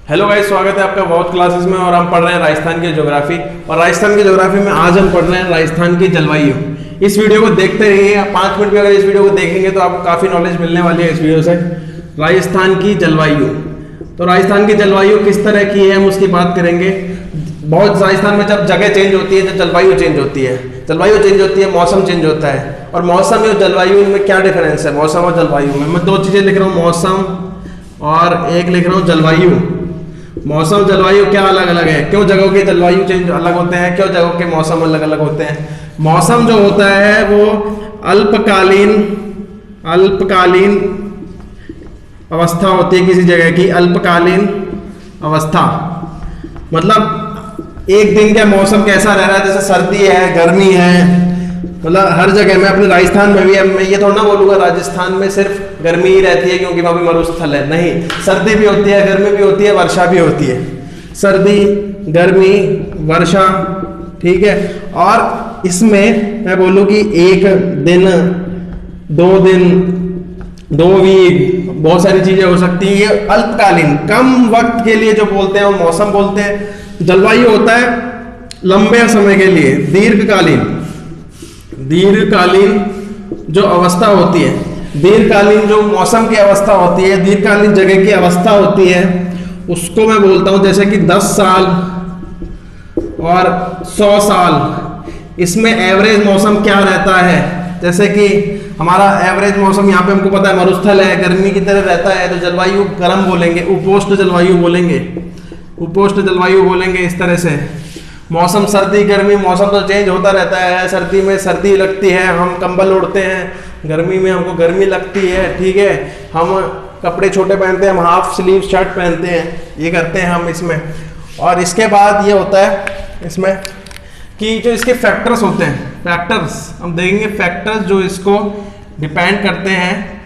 Hello guys, स्वागत है आपका बहुत क्लासेस में। और हम पढ़ रहे हैं राजस्थान की ज्योग्राफी। और राजस्थान की ज्योग्राफी में आज हम पढ़ रहे हैं राजस्थान की जलवायु। इस वीडियो को देखते रहिए, 5 मिनट में अगर इस वीडियो को देखेंगे तो आपको काफ़ी नॉलेज मिलने वाली है इस वीडियो से। राजस्थान की जलवायु, तो राजस्थान की जलवायु किस तरह की है हम उसकी बात करेंगे। बहुत राजस्थान में जब जगह चेंज होती है, जब जलवायु चेंज होती है, जलवायु चेंज होती है, मौसम चेंज होता है। और मौसम और जलवायु, इनमें क्या डिफरेंस है मौसम और जलवायु में? मैं 2 चीज़ें लिख रहा हूँ, मौसम और एक लिख रहा हूँ जलवायु। मौसम जलवायु क्या अलग अलग है? क्यों जगहों के जलवायु चेंज अलग होते हैं? क्यों जगहों के मौसम अलग अलग होते हैं? मौसम जो होता है वो अल्पकालीन अवस्था होती है किसी जगह की। अल्पकालीन अवस्था मतलब एक दिन का मौसम कैसा रह रहा है, जैसे सर्दी है, गर्मी है, मतलब हर जगह में। अपने राजस्थान में भी मैं ये थोड़ा ना बोलूँगा राजस्थान में सिर्फ गर्मी ही रहती है क्योंकि वहाँ भी मरुस्थल है। नहीं, सर्दी भी होती है, गर्मी भी होती है, वर्षा भी होती है। सर्दी, गर्मी, वर्षा, ठीक है। और इसमें मैं बोलूँ कि एक दिन, 2 दिन, 2 वीक, बहुत सारी चीजें हो सकती हैं। ये अल्पकालीन, कम वक्त के लिए जो बोलते हैं वो मौसम बोलते हैं। जलवायु होता है लंबे समय के लिए, दीर्घकालीन जो अवस्था होती है, दीर्घकालीन जो मौसम की अवस्था होती है, दीर्घकालीन जगह की अवस्था होती है, उसको मैं बोलता हूं जैसे कि 10 साल और 100 साल। इसमें एवरेज मौसम क्या रहता है? जैसे कि हमारा एवरेज मौसम यहाँ पे हमको पता है मरुस्थल है, गर्मी की तरह रहता है, तो जलवायु गर्म बोलेंगे, उपोष्ण जलवायु बोलेंगे इस तरह से। मौसम सर्दी गर्मी, मौसम तो चेंज होता रहता है। सर्दी में सर्दी लगती है, हम कंबल ओढ़ते हैं। गर्मी में हमको गर्मी लगती है, ठीक है, हम कपड़े छोटे पहनते हैं, हम हाफ स्लीव शर्ट पहनते हैं, ये करते हैं हम इसमें। और इसके बाद ये होता है इसमें कि जो इसके फैक्टर्स होते हैं, फैक्टर्स हम देखेंगे, फैक्टर्स जो इसको डिपेंड करते हैं,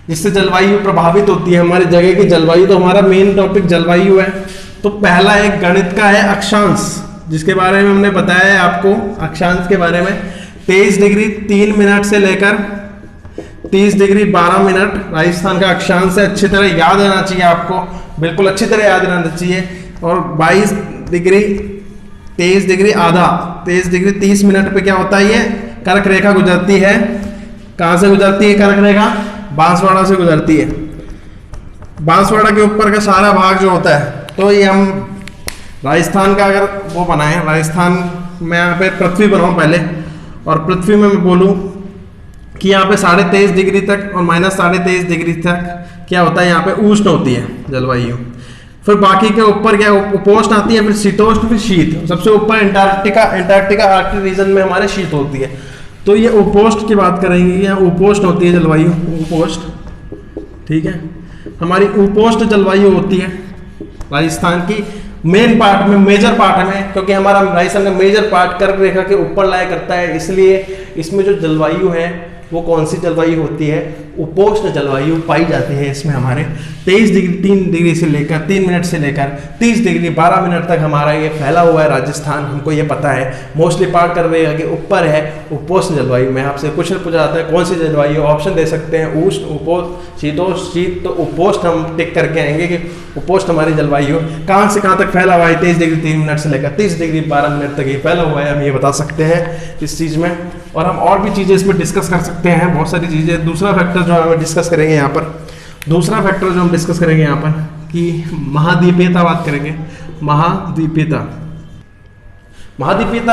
जिससे जलवायु प्रभावित होती है हमारी जगह की जलवायु। तो हमारा मेन टॉपिक जलवायु है। तो पहला एक गणित का है अक्षांश, जिसके बारे में हमने बताया है आपको। अक्षांश के बारे में 23 डिग्री 3 मिनट से लेकर 30 डिग्री 12 मिनट राजस्थान का अक्षांश है। अच्छी तरह याद रहना चाहिए आपको, बिल्कुल अच्छी तरह याद रहना चाहिए। और 22 डिग्री 23 डिग्री आधा, 23 डिग्री 30 मिनट पे क्या होता है, ये कर्क रेखा गुजरती है। कहाँ से गुजरती है कर्क रेखा? बांसवाड़ा से गुजरती है। बांसवाड़ा के ऊपर का सारा भाग जो होता है, तो ये हम राजस्थान का अगर वो बनाएं, राजस्थान में यहाँ पे पृथ्वी बनाऊं पहले, और पृथ्वी में मैं बोलूँ कि यहाँ पे 23.5 डिग्री तक और -23.5 डिग्री तक क्या होता है, यहाँ पे उष्ण होती है जलवायु। फिर बाकी के ऊपर क्या उपोष्ण आती है, फिर शीतोष्ण, फिर शीत। सबसे ऊपर अंटार्कटिका आर्कटिक रीजन में हमारे शीत होती है। तो ये उपोष्ण की बात करेंगे, यहाँ उपोष्ण होती है जलवायु, उपोष्ण, ठीक है। हमारी उपोष्ण जलवायु होती है राजस्थान की मेन पार्ट में, मेजर पार्ट में, क्योंकि हमारा राजस्थान का मेजर पार्ट कर्क रेखा के ऊपर लाया करता है। इसलिए इसमें जो जलवायु है वो कौन सी जलवायु होती है? उपोष्ण जलवायु पाई जाती है। इसमें हमारे 23 डिग्री 3 डिग्री से लेकर 3 मिनट से लेकर 30 डिग्री 12 मिनट तक हमारा ये फैला हुआ है राजस्थान, हमको ये पता है। मोस्टली पार्ट कर रहे हैं कि ऊपर है उपोष्ण जलवायु में। आपसे क्वेश्चन पूछा जाता है कौन सी जलवायु, ऑप्शन दे सकते हैं उष्ण, उपोष्ण, शीतोष्ण, शीत। तो उपोष्ण हम टिक करके आएंगे कि उपोष्ण हमारी जलवायु कहाँ से कहाँ तक फैला हुआ है। 23 डिग्री 3 मिनट से लेकर 30 डिग्री 12 मिनट तक ये फैला हुआ है, हम ये बता सकते हैं इस चीज़ में। और हम और भी चीज़ें इसमें डिस्कस कर सकते हैं, बहुत सारी चीज़ें। दूसरा फैक्टर जो हम डिस्कस करेंगे यहाँ पर, दूसरा फैक्टर जो हम डिस्कस करेंगे यहाँ पर कि महाद्वीपीयता बात करेंगे। महाद्वीपीयता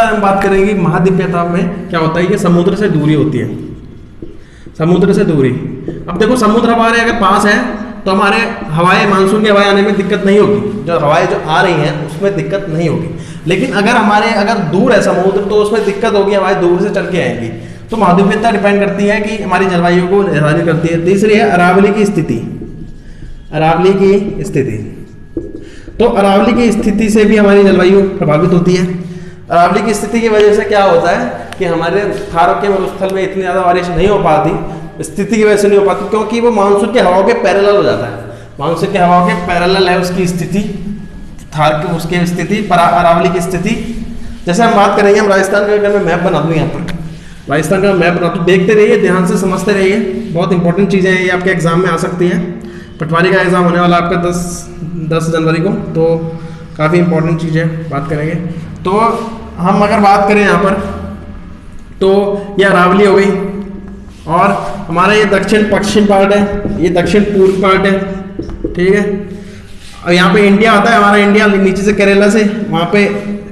हम बात करेंगे। महाद्वीपीयता में क्या होता है, ये समुद्र से दूरी होती है, समुद्र से दूरी। अब देखो, समुद्र हमारे अगर पास है तो हमारे हवाएं, मानसून की हवाएं आने में दिक्कत नहीं होगी, जो हवाएं जो आ रही हैं उसमें दिक्कत नहीं होगी। लेकिन अगर दूर है समुद्र तो उसमें दिक्कत होगी, हवाएं दूर से चल के आएंगी। तो महाद्वीपीयता डिपेंड करती है कि हमारी जलवायु को निर्धारित करती है। तीसरी है अरावली की स्थिति। तो अरावली की स्थिति से भी हमारी जलवायु प्रभावित होती है। अरावली की स्थिति की वजह से क्या होता है कि हमारे थार के मरुस्थल में इतनी ज़्यादा बारिश नहीं हो पाती, स्थिति की वजह से नहीं हो पाती, क्योंकि वो मानसून के हवाओं के पैरेलल हो जाता है। मानसून के हवाओं के पैरेलल है उसकी स्थिति, थार की उसकी स्थिति, अरावली की स्थिति। जैसे हम बात करेंगे, हम राजस्थान का अगर मैं मैप बना दूँ यहाँ पर, राजस्थान का मैप बना, तो देखते रहिए, ध्यान से समझते रहिए, बहुत इंपॉर्टेंट चीज़ें हैं ये, आपके एग्जाम में आ सकती हैं। पटवारी का एग्ज़ाम होने वाला आपका 10 जनवरी को, तो काफ़ी इंपॉर्टेंट चीज़ है, बात करेंगे। तो हम अगर बात करें यहाँ पर, तो ये अरावली हो गई, और हमारा ये दक्षिण पश्चिम पार्ट है, ये दक्षिण पूर्व पार्ट है, ठीक है। और यहाँ पे इंडिया आता है, हमारा इंडिया नीचे से केरला से, वहाँ पे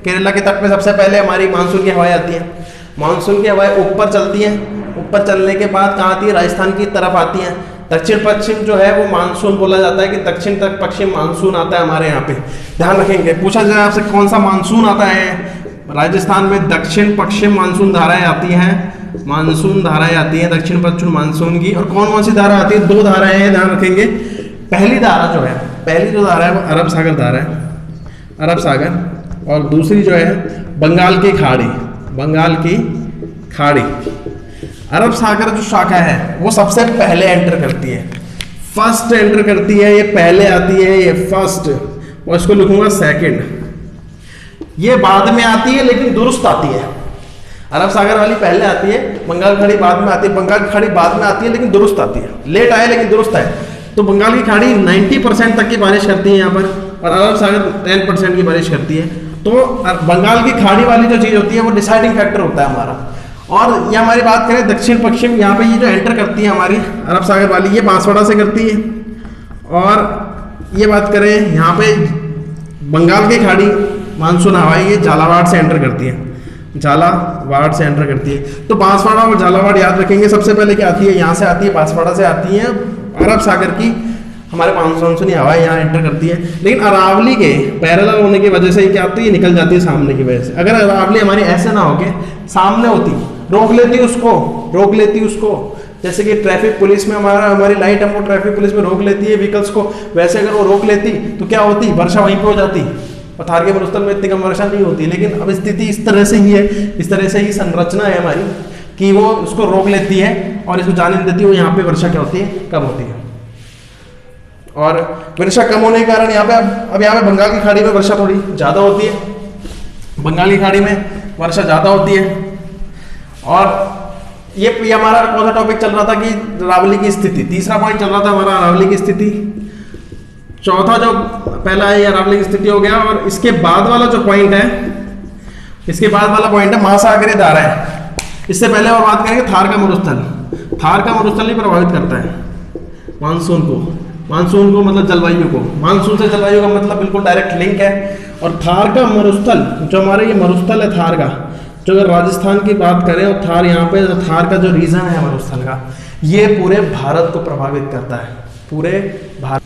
केरला के तट पे सबसे पहले हमारी मानसून की हवाएं आती हैं। मानसून की हवाएं ऊपर चलती हैं, ऊपर चलने के बाद कहाँ आती है, राजस्थान की तरफ आती हैं। दक्षिण पश्चिम जो है वो मानसून बोला जाता है कि दक्षिण तक पश्चिम मानसून आता है हमारे यहाँ पे, ध्यान रखेंगे। पूछा जाए आपसे कौन सा मानसून आता है, राजस्थान में दक्षिण पश्चिम मानसून धाराएं आती हैं, मानसून धाराएं आती हैं दक्षिण पश्चिम मानसून की। और कौन कौन सी धारा आती है, 2 धाराएं हैं, ध्यान रखेंगे। पहली धारा जो है, पहली जो धारा है वो अरब सागर धारा है, अरब सागर, और दूसरी जो है बंगाल की खाड़ी, बंगाल की खाड़ी। अरब सागर जो शाखा है वो सबसे पहले एंटर करती है, फर्स्ट एंटर करती है, ये पहले आती है, ये फर्स्ट, और इसको लिखूंगा सेकंड। ये बाद में आती है लेकिन दुरुस्त आती है। अरब सागर वाली पहले आती है, बंगाल की खाड़ी बाद में आती है, बंगाल की खाड़ी बाद में आती है लेकिन दुरुस्त आती है, लेट आए लेकिन दुरुस्त आए। तो बंगाल की खाड़ी 90% तक की बारिश करती है यहाँ पर, और अरब सागर 10% की बारिश करती है। तो बंगाल की खाड़ी वाली जो चीज़ होती है वो डिसाइडिंग फैक्टर होता है हमारा। और ये हमारी बात करें दक्षिण पश्चिम, यहाँ पे ये जो एंटर करती है हमारी अरब सागर वाली, ये बांसवाड़ा से करती है। और ये बात करें यहाँ पे बंगाल की खाड़ी मानसून हवाएं, ये झालावाड़ से एंटर करती है, झालावाड़ से एंटर करती है। तो बांसवाड़ा और झालावाड़ याद रखेंगे। सबसे पहले क्या आती है, यहाँ से आती है, बांसवाड़ा से आती है, अरब सागर की हमारे मानसूनी हवाएं यहाँ एंटर करती है। लेकिन अरावली के पैरेलल होने की वजह से क्या होती है, निकल जाती है सामने की वजह से। अगर अरावली हमारी ऐसे ना होके सामने होती, रोक लेती उसको, रोक लेती उसको, जैसे कि ट्रैफिक पुलिस में हमारी लाइट हमको ट्रैफिक पुलिस में रोक लेती है व्हीकल्स को, वैसे अगर वो रोक लेती तो क्या होती, वर्षा वहीं पे हो जाती। और थार के मरुस्थल में इतनी कम वर्षा नहीं होती। लेकिन अब स्थिति इस तरह से ही है, इस तरह से ही संरचना है हमारी कि वो उसको रोक लेती है और इसको जाने नहीं देती। वो यहाँ पे वर्षा क्या होती है, कम होती है। और वर्षा कम होने के कारण यहाँ पे अब यहाँ पे बंगाल की खाड़ी में वर्षा थोड़ी ज़्यादा होती है, बंगाल की खाड़ी में वर्षा ज़्यादा होती है। और ये हमारा कौन सा टॉपिक चल रहा था कि अरावली की स्थिति, तीसरा पॉइंट चल रहा था हमारा अरावली की स्थिति। चौथा जो पहला है ये अरावली की स्थिति हो गया। और इसके बाद वाला जो पॉइंट है, इसके बाद वाला पॉइंट है महासागरीय धाराएं। इससे पहले और बात करेंगे थार का मरुस्थल। थार का मरुस्थल ही प्रभावित करता है मानसून को, मानसून को मतलब जलवायु को। मानसून से जलवायु का मतलब बिल्कुल डायरेक्ट लिंक है। और थार का मरुस्थल जो हमारे ये मरुस्थल है थार का, जो अगर राजस्थान की बात करें और थार यहाँ पे थार का जो रीजन है मरुस्थल का, ये पूरे भारत को प्रभावित करता है, पूरे भारत।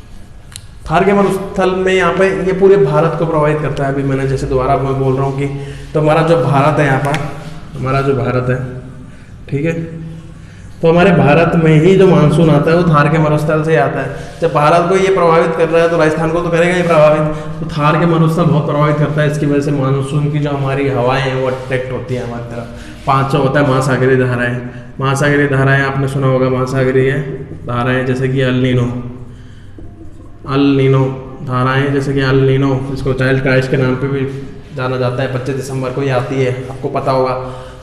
थार के मरुस्थल में यहाँ पे ये पूरे भारत को प्रभावित करता है। अभी मैंने जैसे दोबारा मैं बोल रहा हूँ कि तो हमारा जो भारत है यहाँ पर, हमारा जो भारत है, ठीक है, तो हमारे भारत में ही जो मानसून आता है वो थार के मरुस्थल से आता है। जब भारत को ये प्रभावित कर रहा है तो राजस्थान को तो करेगा ही प्रभावित। तो थार के मरुस्थल बहुत प्रभावित करता है। इसकी वजह से मानसून की जो हमारी हवाएं हैं वो अट्रैक्ट होती है हमारी तरफ। 5 होता है महासागरीय धाराएं। महासागरीय धाराएं आपने सुना होगा, महासागरीय धाराएं जैसे कि अल नीनो धाराएं, जैसे कि अल नीनो, जिसको चाइल्ड क्राइस्ट के नाम पे भी जाना जाता है, 25 दिसंबर को ये आती है, आपको पता होगा।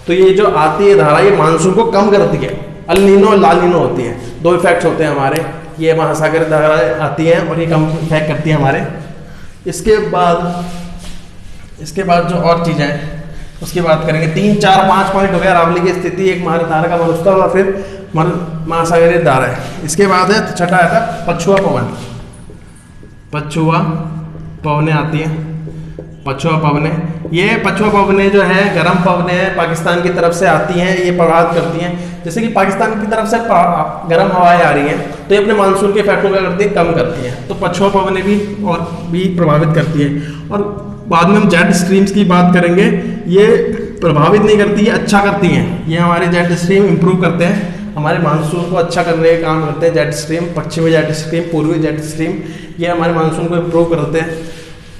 तो ये जो आती है धारा, ये मानसून को कम करती है। अल नीनो और ला नीनो होती है, 2 इफेक्ट्स होते हैं हमारे। ये महासागरीय धाराएं आती हैं और ये कम इफेक्ट करती है हमारे। इसके बाद जो और चीज़ें हैं उसकी बात करेंगे। 3, 4, 5 पॉइंट हो गया अरावली की स्थिति, एक धारा का मरुस्थल और फिर महासागरीय धारा है। इसके बाद है छठा आता है पछुआ पवन। पछुआ पवनें आती हैं, पछुआ पवनें। ये पछुआ पवनें जो है गर्म पवनें हैं, पाकिस्तान की तरफ से आती हैं, ये प्रभावित करती हैं। जैसे कि पाकिस्तान की तरफ से गर्म हवाएं आ रही हैं तो ये अपने मानसून के इफेक्ट को क्या करती है, कम करती हैं। तो पछुआ पवनें भी प्रभावित करती हैं। और बाद में हम जेट स्ट्रीम्स की बात करेंगे। ये प्रभावित नहीं करती, ये अच्छा करती हैं। ये हमारे जेट स्ट्रीम इंप्रूव करते हैं, हमारे मानसून को अच्छा करने का काम करते हैं। जेट स्ट्रीम, पश्चिमी जेट स्ट्रीम, पूर्वी जेट स्ट्रीम, ये हमारे मानसून को इम्प्रूव करते हैं।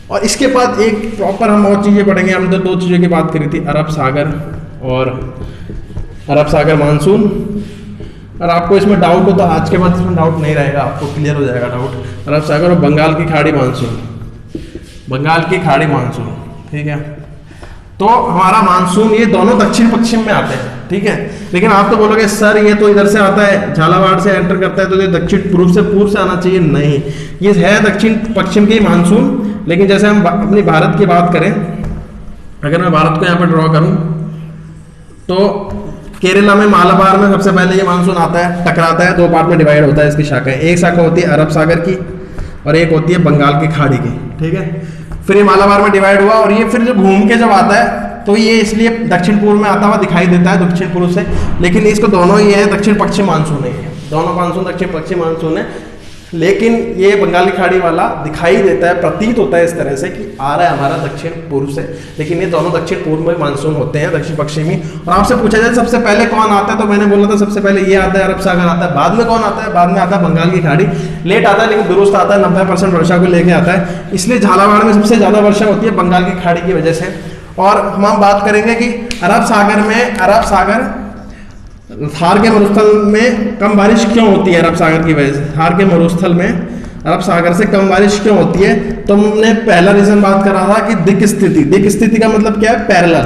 और इसके बाद एक प्रॉपर हम और चीज़ें पढ़ेंगे। हमने 2 चीज़ों की बात करी थी, अरब सागर और अरब सागर मानसून। और आपको इसमें डाउट हो तो आज के बाद इसमें डाउट नहीं रहेगा, आपको क्लियर हो जाएगा डाउट। अरब सागर और बंगाल की खाड़ी मानसून, बंगाल की खाड़ी मानसून, ठीक है। तो हमारा मानसून ये दोनों दक्षिण पश्चिम में आते हैं। ठीक है। लेकिन आप तो बोलोगे सर ये तो इधर से आता है, झालावाड़ से एंटर करता है तो ये दक्षिण पूर्व से आना चाहिए। नहीं, ये है दक्षिण पश्चिम की मानसून। लेकिन जैसे हम अपनी भारत की बात करें, अगर मैं भारत को यहाँ पर ड्रॉ करूँ तो केरला में मालाबार में सबसे पहले ये मानसून आता है, टकराता है, 2 पार्ट में डिवाइड होता है इसकी शाखाएं। एक शाखा होती है अरब सागर की और एक होती है बंगाल की खाड़ी की, ठीक है। फिर ये मालाबार में डिवाइड हुआ और ये फिर जब घूम के जब आता है तो ये इसलिए दक्षिण पूर्व में आता हुआ दिखाई देता है, दक्षिण पूर्व से। लेकिन इसको दोनों ही है दक्षिण पश्चिम मानसून है, दोनों मानसून दक्षिण पश्चिम मानसून है। लेकिन ये बंगाली खाड़ी वाला दिखाई देता है, प्रतीत होता है इस तरह से कि आ रहा है हमारा दक्षिण पूर्व से, लेकिन ये दोनों दक्षिण पूर्व में मानसून होते हैं, दक्षिण पश्चिमी। और आपसे पूछा जाए सबसे पहले कौन आता है, तो मैंने बोला था सबसे पहले ये आता है, अरब सागर आता है। बाद में कौन आता है? बाद में आता है बंगाल की खाड़ी। लेट आता है लेकिन दुरुस्त आता है, 90% वर्षा को लेके आता है। इसलिए झालावाड़ में सबसे ज्यादा वर्षा होती है बंगाल की खाड़ी की वजह से। और हम बात करेंगे कि अरब सागर थार के मरुस्थल में कम बारिश क्यों होती है, अरब सागर की वजह से। थार के मरुस्थल में अरब सागर से कम बारिश क्यों होती है? तो हमने पहला रीजन बात करा था कि दिक् स्थिति का मतलब क्या है? पैरेलल,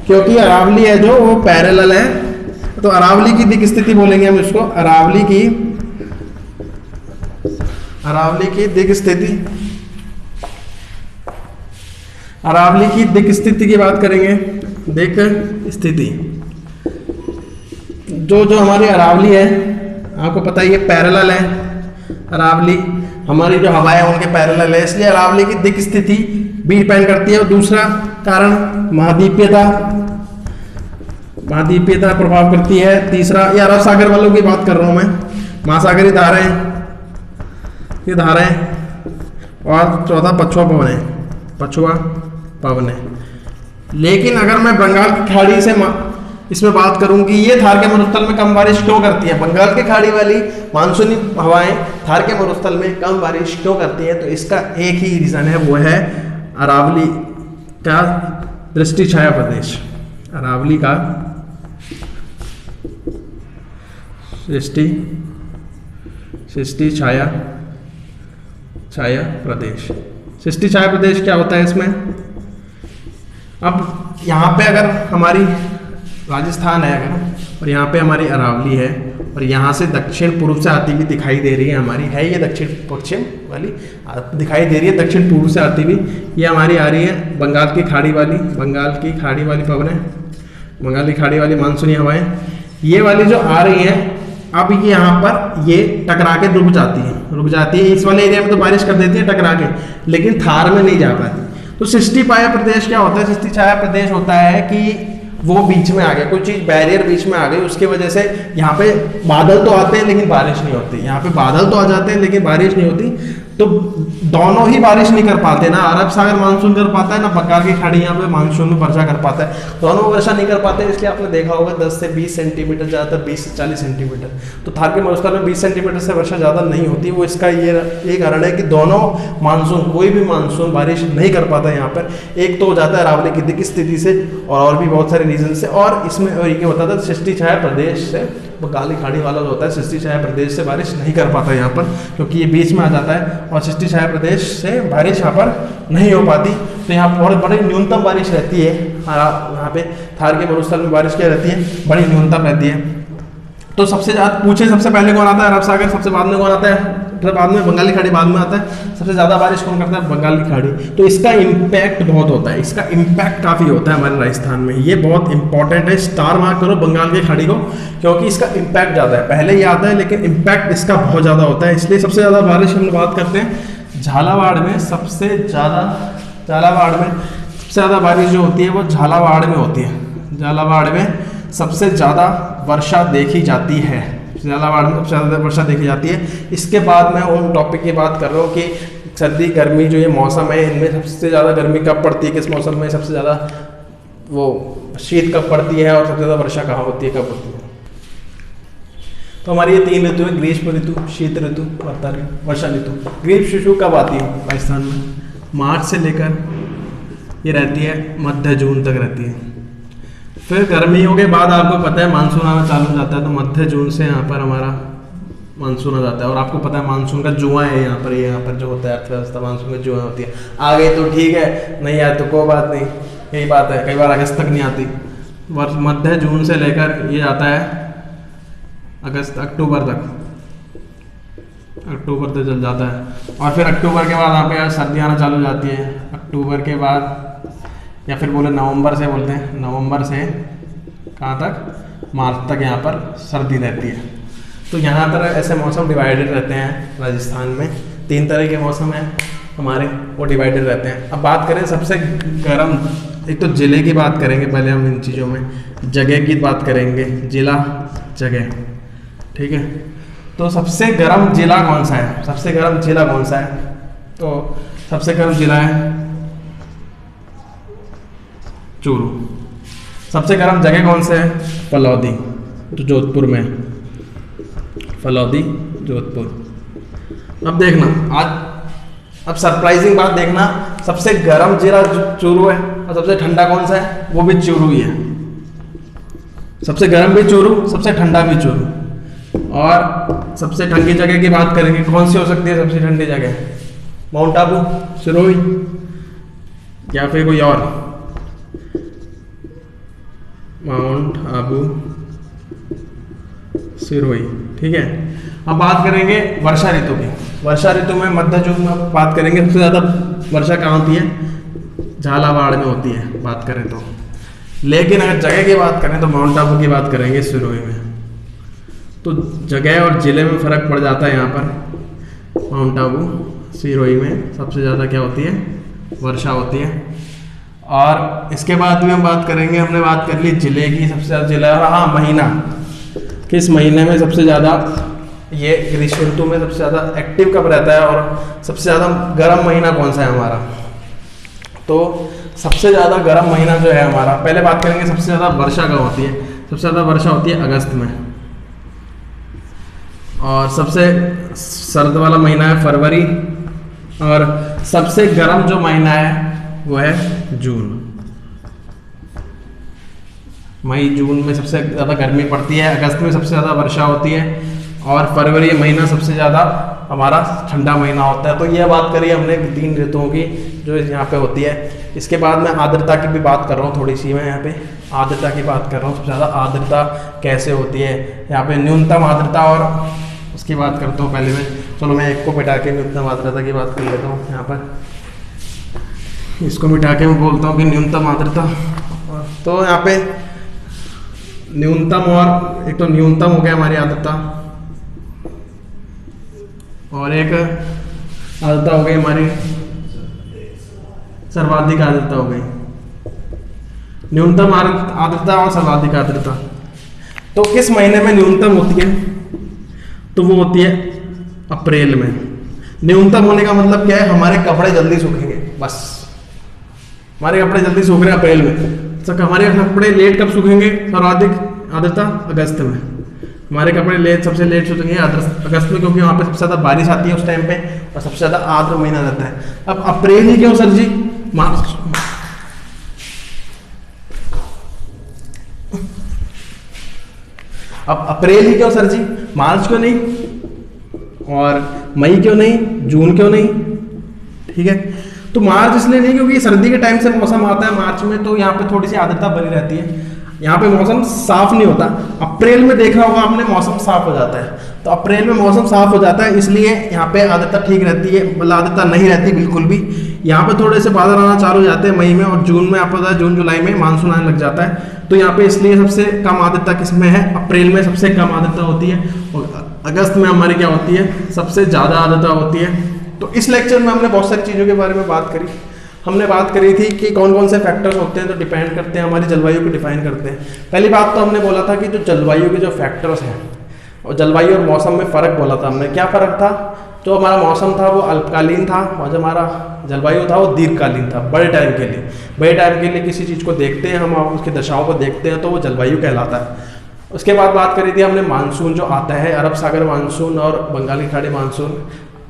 क्योंकि अरावली है जो वो पैरेलल है, तो अरावली की दिक् स्थिति बोलेंगे हम इसको। अरावली की दिक् स्थिति, अरावली की दिक् स्थिति की बात करेंगे। दिक् स्थिति जो हमारी अरावली है, आपको पता है ये पैरेलल है। अरावली हमारी जो हवाएं हैं उनके पैरेलल है, इसलिए अरावली की दिक् स्थिति भी डिपेंड करती है। और दूसरा कारण महाद्वीपीयता प्रभाव करती है। तीसरा ये अरब सागर वालों की बात कर रहा हूं मैं, महासागरीय धाराएं, ये धाराएं। और चौथा पछुआ पवन है। लेकिन अगर मैं बंगाल की खाड़ी से इसमें बात करूं कि ये थार के मरुस्थल में कम बारिश क्यों करती है, बंगाल की खाड़ी वाली मानसूनी हवाएं थार के मरुस्थल में कम बारिश क्यों करती है, तो इसका एक ही रीजन है, वो है अरावली का दृष्टि छाया प्रदेश। अरावली का सृष्टि छाया प्रदेश। सृष्टि छाया प्रदेश क्या होता है इसमें? अब यहाँ पे अगर हमारी राजस्थान है अगर, और यहाँ पे हमारी अरावली है, और यहाँ से दक्षिण पूर्व से आती हुई दिखाई दे रही है हमारी, है ये दक्षिण पश्चिम वाली दिखाई दे रही है, दक्षिण पूर्व से आती हुई ये हमारी आ रही है बंगाल की खाड़ी वाली पवनें, बंगाल की खाड़ी वाली मानसूनी हवाएं। ये वाली जो आ रही है अब ये यहाँ पर ये टकरा के रुक जाती है। इस वाले एरिया में तो बारिश कर देती है टकरा के, लेकिन थार में नहीं जा पाती। तो सृष्टि छाया प्रदेश क्या होता है? सृष्टि छाया प्रदेश होता है कि वो बीच में आ गया, कोई चीज बैरियर बीच में आ गई, उसकी वजह से यहाँ पे बादल तो आते हैं लेकिन बारिश नहीं होती। यहाँ पे बादल तो आ जाते हैं लेकिन बारिश नहीं होती। तो दोनों ही बारिश नहीं कर पाते, ना अरब सागर मानसून कर पाता है, ना बंगाल की खाड़ी यहाँ पे मानसून में वर्षा कर पाता है। दोनों वर्षा नहीं कर पाते, इसलिए आपने देखा होगा 10 से 20 सेंटीमीटर, ज़्यादातर 20 से 40 सेंटीमीटर। तो थार के मरुस्थल में 20 सेंटीमीटर से वर्षा ज़्यादा नहीं होती। वो इसका ये कारण है कि दोनों मानसून, कोई भी मानसून बारिश नहीं कर पाता यहाँ पर। एक तो हो जाता है अरावली की दिक् स्थिति से, और भी बहुत सारे रीजन से। और इसमें और ये होता था सृष्टि छाया प्रदेश से, बंगाली खाड़ी वाला जो होता है सृष्टि छाया प्रदेश से बारिश नहीं कर पाता यहाँ पर, क्योंकि ये बीच में आ जाता है और सृष्टि छाया प्रदेश से बारिश यहाँ पर नहीं हो पाती। तो यहाँ बहुत बड़ी न्यूनतम बारिश रहती है। यहाँ पे थार के मरुस्थल में बारिश क्या रहती है? बड़ी न्यूनतम रहती है। तो सबसे पहले कौन आता है? अरब सागर। सबसे बाद में कौन आता है? बाद में बंगाली खाड़ी बाद में आता है। सबसे ज्यादा बारिश कौन करता है? बंगाल की खाड़ी। तो इसका इम्पैक्ट बहुत होता है, इसका इम्पैक्ट काफी होता है हमारे राजस्थान में। ये बहुत इंपॉर्टेंट है, स्टार मार्क करो बंगाल की खाड़ी को, क्योंकि इसका इम्पैक्ट ज्यादा है। पहले ही आता है लेकिन इम्पैक्ट इसका बहुत ज्यादा होता है। इसलिए सबसे ज्यादा बारिश हम बात करते हैं झालावाड़ में। सबसे ज्यादा बारिश जो होती है वो झालावाड़ में होती है। झालावाड़ में सबसे ज्यादा वर्षा देखी जाती है। झालावाड़ में सबसे ज़्यादा वर्षा देखी जाती है। इसके बाद मैं उन टॉपिक की बात कर रहा हूँ कि सर्दी गर्मी जो ये मौसम है, इनमें सबसे ज़्यादा गर्मी कब पड़ती है, किस मौसम में सबसे ज़्यादा वो शीत कब पड़ती है, और सबसे ज़्यादा वर्षा कहाँ होती है, कब होती है। तो हमारी ये 3 ऋतु है, ग्रीष्म ऋतु, शीत ऋतु, वर्षा ऋतु। ग्रीष्म ऋतु कब आती है राजस्थान में? मार्च से लेकर ये रहती है मध्य जून तक रहती है। फिर गर्मियों के बाद आपको पता है मानसून आना चालू हो जाता है, तो मध्य जून से यहाँ पर हमारा मानसून आ जाता है। और आपको पता है मानसून का जुआ है यहाँ पर जो होता है अर्थव्यवस्था, मानसून का जुआ होती है। आ गई तो ठीक है, नहीं आए तो कोई बात नहीं, यही बात है। कई बार अगस्त तक नहीं आती, मध्य जून से लेकर ये आता है अगस्त अक्टूबर तक, अक्टूबर तक चल जाता है। और फिर अक्टूबर के बाद यहाँ पे सर्दी आना चालू हो जाती है। अक्टूबर के बाद या फिर बोले नवंबर से बोलते हैं, नवंबर से कहाँ तक, मार्च तक यहाँ पर सर्दी रहती है। तो यहाँ पर ऐसे मौसम डिवाइडेड रहते हैं राजस्थान में। 3 तरह के मौसम हैं हमारे, वो डिवाइडेड रहते हैं। अब बात करें सबसे गर्म, एक तो ज़िले की बात करेंगे पहले हम इन चीज़ों में, जगह की बात करेंगे, ज़िला जगह, ठीक है। तो सबसे गर्म ज़िला कौन सा है, सबसे गर्म ज़िला कौन सा है, तो सबसे गर्म ज़िला है चूरू। सबसे गर्म जगह कौन सा है, फलौदी, तो जोधपुर में, फलौदी जोधपुर। अब देखना अब सरप्राइजिंग बात देखना, सबसे गर्म जिला चूरू है और सबसे ठंडा कौन सा है, वो भी चूरू ही है। सबसे गर्म भी चूरू, सबसे ठंडा भी चूरू। और सबसे ठंडी जगह की बात करेंगे, कौन सी हो सकती है सबसे ठंडी जगह, माउंट आबू, सिरोही या फिर कोई और, माउंट आबू, सिरोही, ठीक है। अब बात करेंगे वर्षा ऋतु की। वर्षा ऋतु में मध्य जून में बात करेंगे, सबसे ज़्यादा वर्षा कहाँ होती है, झालावाड़ में होती है बात करें तो। लेकिन अगर जगह की बात करें तो माउंट आबू की बात करेंगे सिरोही में। तो जगह और ज़िले में फ़र्क पड़ जाता है यहाँ पर। माउंट आबू सिरोही में सबसे ज़्यादा क्या होती है, वर्षा होती है। और इसके बाद में हम बात करेंगे, हमने बात कर ली ज़िले की, सबसे ज़्यादा ज़िला, हाँ महीना, किस महीने में सबसे ज़्यादा ये ग्रीष्म ऋतु में सबसे ज़्यादा एक्टिव कब रहता है और सबसे ज़्यादा गर्म महीना कौन सा है हमारा। तो सबसे ज़्यादा गर्म महीना जो है हमारा, पहले बात करेंगे सबसे ज़्यादा वर्षा कब होती है। सबसे ज़्यादा वर्षा होती है अगस्त में। और सबसे सर्द वाला महीना है फरवरी। और सबसे गर्म जो महीना है वो है जून। मई जून में सबसे ज़्यादा गर्मी पड़ती है, अगस्त में सबसे ज़्यादा वर्षा होती है और फरवरी महीना सबसे ज़्यादा हमारा ठंडा महीना होता है। तो ये बात करी हमने 3 ऋतुओं की जो यहाँ पे होती है। इसके बाद मैं आर्द्रता की भी बात कर रहा हूँ थोड़ी सी, मैं यहाँ पे आर्द्रता की बात कर रहा हूँ। सबसे ज़्यादा आर्द्रता कैसे होती है यहाँ पे, न्यूनतम आर्द्रता और उसकी बात करता हूँ पहले मैं। चलो मैं एक को मिटा के न्यूनतम आर्द्रता की बात कर लेता हूँ। यहाँ पर इसको मिटा के मैं बोलता हूँ कि न्यूनतम आर्द्रता, तो यहाँ पे न्यूनतम, और एक तो न्यूनतम हो गया हमारी आर्द्रता और एक आर्द्रता हो गई हमारी सर्वाधिक आर्द्रता हो गई। न्यूनतम आर्द्रता और सर्वाधिक आर्द्रता तो किस महीने में न्यूनतम होती है, तो वो होती है अप्रैल में। न्यूनतम होने का मतलब क्या है, हमारे कपड़े जल्दी सूखेंगे, बस हमारे कपड़े जल्दी सूख रहे हैं अप्रैल में। तो हमारे कपड़े लेट कब सूखेंगे, सर्वाधिक आर्द्रता अगस्त में। हमारे कपड़े लेट, सबसे लेट सूखेंगे अगस्त में, क्योंकि वहाँ पे सबसे ज़्यादा बारिश आती है उस टाइम पे और सबसे ज़्यादा आर्द्र महीना रहता है। अब अप्रैल ही क्यों सर जी, मार्च, अब अप्रैल ही क्यों सर जी, मार्च क्यों नहीं और मई क्यों नहीं, जून क्यों नहीं, ठीक है। तो मार्च इसलिए नहीं क्योंकि सर्दी के टाइम से मौसम आता है मार्च में, तो यहाँ पे थोड़ी सी आर्द्रता बनी रहती है, यहाँ पे मौसम साफ नहीं होता। अप्रैल में देखा होगा आपने मौसम साफ हो जाता है, तो अप्रैल में मौसम साफ हो जाता है, इसलिए यहाँ पे आर्द्रता ठीक रहती है, मतलब आर्द्रता नहीं रहती बिल्कुल भी। यहाँ पे थोड़े से बादल आना चालू हो जाते हैं मई में, और जून में आपको पता है जून जुलाई में मानसून आने लग जाता है। तो यहाँ पे इसलिए सबसे कम आर्द्रता किसमें है, अप्रैल में सबसे कम आर्द्रता होती है, और अगस्त में हमारी क्या होती है, सबसे ज़्यादा आर्द्रता होती है। तो इस लेक्चर में हमने बहुत सारी चीज़ों के बारे में बात करी। हमने बात करी थी कि कौन कौन से फैक्टर्स होते हैं जो डिपेंड करते हैं, हमारी जलवायु को डिफाइन करते हैं। पहली बात तो हमने बोला था कि जो जलवायु के जो फैक्टर्स हैं, और जलवायु और मौसम में फ़र्क बोला था हमने। क्या फ़र्क था, जो हमारा मौसम था वो अल्पकालीन था और जो हमारा जलवायु था वो दीर्घकालीन था, बड़े टाइम के लिए। बड़े टाइम के लिए किसी चीज़ को देखते हैं हम, उसकी दशाओं को देखते हैं, तो वो जलवायु कहलाता है। उसके बाद बात करी थी हमने मानसून जो आता है, अरब सागर मानसून और बंगाली खाड़ी मानसून।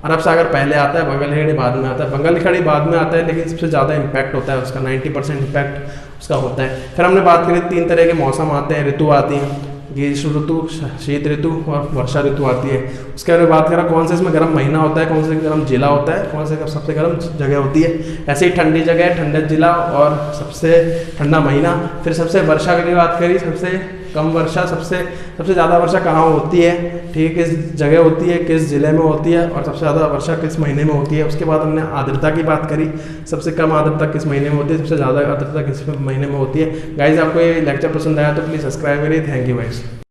अरब सागर पहले आता है, बंगाली खाड़ी बाद में आता है। बंगाली खाड़ी बाद में आता है, लेकिन सबसे ज़्यादा इम्पैक्ट होता है उसका, 90% इम्पैक्ट उसका होता है। फिर हमने बात करी 3 तरह के मौसम आते हैं, ऋतु आती हैं, ग्रीष्म ऋतु, शीत ऋतु और वर्षा ऋतु आती है। उसके बारे में बात करा कौन सा इसमें गर्म महीना होता है, कौन सा गर्म जिला होता है, कौन सा सबसे गर्म जगह होती है। ऐसे ही ठंडी जगह, ठंडा जिला और सबसे ठंडा महीना। फिर सबसे वर्षा की बात करी, सबसे कम वर्षा, सबसे ज़्यादा वर्षा कहाँ होती है, ठीक है, किस जगह होती है, किस ज़िले में होती है, और सबसे ज़्यादा वर्षा किस महीने में होती है। उसके बाद हमने आर्द्रता की बात करी, सबसे कम आर्द्रता किस महीने में होती है, सबसे ज़्यादा आर्द्रता किस महीने में होती है। गाइज आपको ये लेक्चर पसंद आया तो प्लीज़ सब्सक्राइब करिए। Thank you guys.